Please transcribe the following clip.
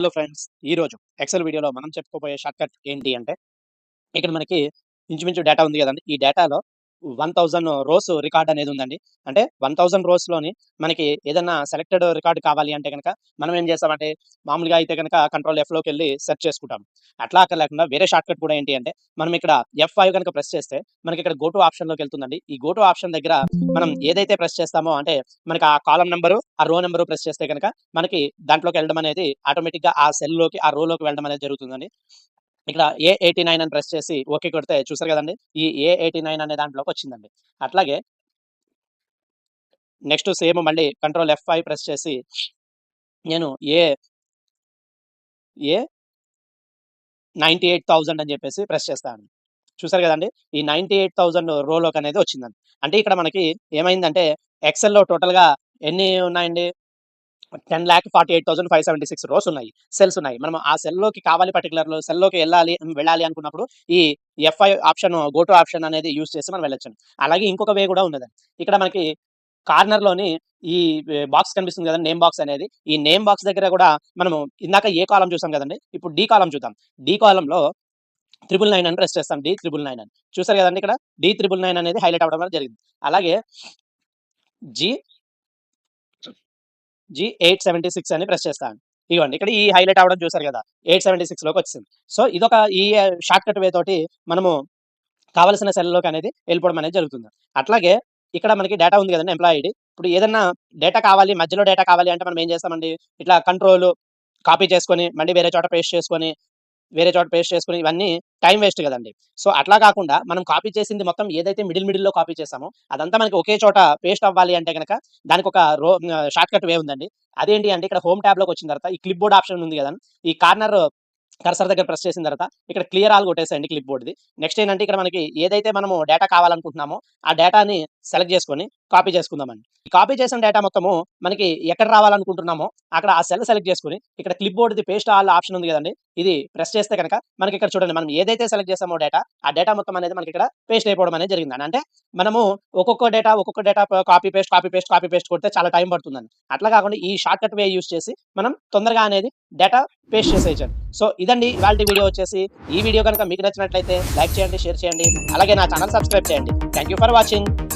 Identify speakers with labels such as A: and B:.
A: Hello friends, ఈరోజు XL వీడియోలో మనం చెప్పుకోబోయే షార్ట్‌కట్ ఏంటి అంటే, ఇక్కడ మనకి ఇంచుమించు డేటా ఉంది గదండీ! ఈ డేటాలో 1000 రోస్ రికార్డ్ అనేది ఉందండి. అంటే 1000 రోస్‌లోని మనకి ఏదన్నా సెలెక్టెడ్ రికార్డ్ కావాలి అంటే గనక, మనం ఏం చేస్తామంటే, మామూలుగా అయితే గనక కంట్రోల్ ఎఫ్‌లోకెళ్ళి సెర్చ్ చేసుకుంటాం. అట్లా అక్కర్లేకుండా వేరే షార్ట్‌కట్ కూడా ఏంటి అంటే, మనం ఇక్కడ F5 గనక ప్రెస్ చేస్తే, మనకిక్కడ గో టు ఆప్షన్‌లోకెళ్తుందండి. ఈ గో టు ఆప్షన్ దగ్గర మనం ఏదైతే ప్రెస్ చేస్తామో అంటే, మనకి ఆ కాలమ్ నంబరు, ఆ రో నంబరు ప్రెస్ చేస్తే గనక, మనకి దాంట్లోకెళ్ళడం అనేది ఆటోమేటిక్‌గా ఆ సెల్‌లోకి, ఆ రోలోకి వెళ్ళడం అనేది జరుగుతుందండి. ఇక్కడ A89 అని ప్రెస్ చేసి ఓకే కొడితే చూసారు గదండీ! ఈ A89 అనే దాంట్లోకొచ్చిందండి. అట్లాగే నెక్స్ట్ సేమ్ మళ్ళీ కంట్రోల్ F5 ప్రెస్ చేసి నేను ఏ ఏ 98,000 అని జెప్పేసి ప్రెస్ చేస్తాను. చూసారు గదండీ! ఈ 98,000 రోలోకనేది వచ్చిందండి. అంటే ఇక్కడ మనకి ఏమైందంటే ఎక్సెల్‌లో టోటల్‌గా ఎన్ని ఉన్నాయండి? 10,48,576 రోస్ ఉన్నాయి. సెల్స్ ఉన్నాయి. మనం ఆ సెల్‌లోకి కావాలి పర్టిక్యులర్‌లో సెల్‌లోకి వెళ్ళాలి అనుకున్నప్పుడు ఈ F5 option go to option అనేది యూజ్ చేసి మనం వెళ్ళొచ్చండి. అలాగే ఇంకొక వే గూడా ఉన్నదండి. ఇక్కడ మనకి కార్నర్‌లోని ఈ బాక్స్ కనిపిస్తుంది గదండీ! నేమ్ బాక్స్ అనేది. ఈ నేమ్ బాక్స్ దగ్గర గూడా మనము ఇందాక ఏ కాలమ్ చూసాం గదండీ! ఇప్పుడు డి కాలమ్ చూద్దాం. డి కాలమ్‌లో 999 అని ప్రెస్ చేస్తాం. డి999 అని. చూసారు గదండీ! ఇక్కడ డి999 అనేది హైలైట్ అవ్వడం అనేది జరిగింది. అలాగే జి జి876 అని ప్రెస్ చేస్తాను. ఇగోండి ఇక్కడ ఈ హైలైట్ అవ్వడం చూసారు గదా! 876లోకొచ్చేసింది. సో, ఇదొక ఈ షార్ట్‌కట్ వే తోటి మనము కావాల్సిన సెల్‌లోకనేది ఎళ్ళిపోవడం అనేది జరుగుతుంది. అట్లాగే ఇక్కడ మనకి డేటా ఉంది గదండీ! Employee ID. ఇప్పుడు ఏదన్నా డేటా కావాలి, మధ్యలో డేటా కావాలి అంటే మనం ఏం చేస్తామండి? ఇట్లా కంట్రోల్ కాపీ చేసుకొని, మళ్ళీ వేరే చోట పేస్ట్ చేసుకొని ఇవన్నీ టైమ్ వేస్ట్ గదండీ! సో, అట్లా కాకుండా మనం కాపీ చేసింది మొత్తం ఏదైతే మిడిల్‌లో కాపీ చేసామో అదంతా మనకి ఒకే చోట పేస్ట్ అవ్వాలి అంటే గనక దానికొక షార్ట్‌కట్ వే ఉందండి. అదేంటి అంటే ఇక్కడ హోమ్ ట్యాబ్‌లోకొచ్చిన తర్వాత ఈ క్లిప్ బోర్డ్ ఆప్షన్ ఉంది గదండీ! ఈ కార్నర్ కర్సర్ దగ్గర ప్రెస్ చేసిన తర్వాత ఇక్కడ క్లియర్ ఆల్ కొట్టేసేయండి క్లిప్ బోర్డ్‌ది. నెక్స్ట్ ఏంటంటే ఇక్కడ మనకి ఏదైతే మనము డేటా కావాలనుకుంటున్నామో ఆ డేటాని సెలెక్ట్ చేసుకొని కాపీ చేసుకుందామండి. ఈ కాపీ చేసిన డేటా మొత్తము మనకి ఎక్కడ రావాలనుకుంటున్నామో అక్కడ ఆ సెల్ సెలెక్ట్ చేసుకొని ఇక్కడ క్లిప్ బోర్డ్‌ది పేస్ట్ ఆల్ ఆప్షన్ ఉంది గదండీ! ఇది ప్రెస్ చేస్తే గనక మనకిక్కడ చూడండి మనం ఏదైతే సెలెక్ట్ చేసామో డేటా, ఆ డేటా మొత్తం అనేది మనకిక్కడ పేస్ట్ అయిపోవడం అనేది జరిగిందండి. అంటే మనము ఒక్కొక్క డేటా కాపీ పేస్ట్ కొడితే చాలా టైం పడుతుందండి. అట్లా కాకుండా ఈ షార్ట్‌కట్ వే యూజ్ చేసి మనం తొందరగా అనేది డేటా పేస్ట్ చేసేయొచ్చండి. సో, ఇదండి ఇవాల్టి వీడియో వచ్చేసి. ఈ వీడియో గనుక మీకు నచ్చినట్లయితే లైక్ చేయండి, షేర్ చేయండి. అలాగే నా ఛానెల్ సబ్స్క్రైబ్ చేయండి. Thank you for watching.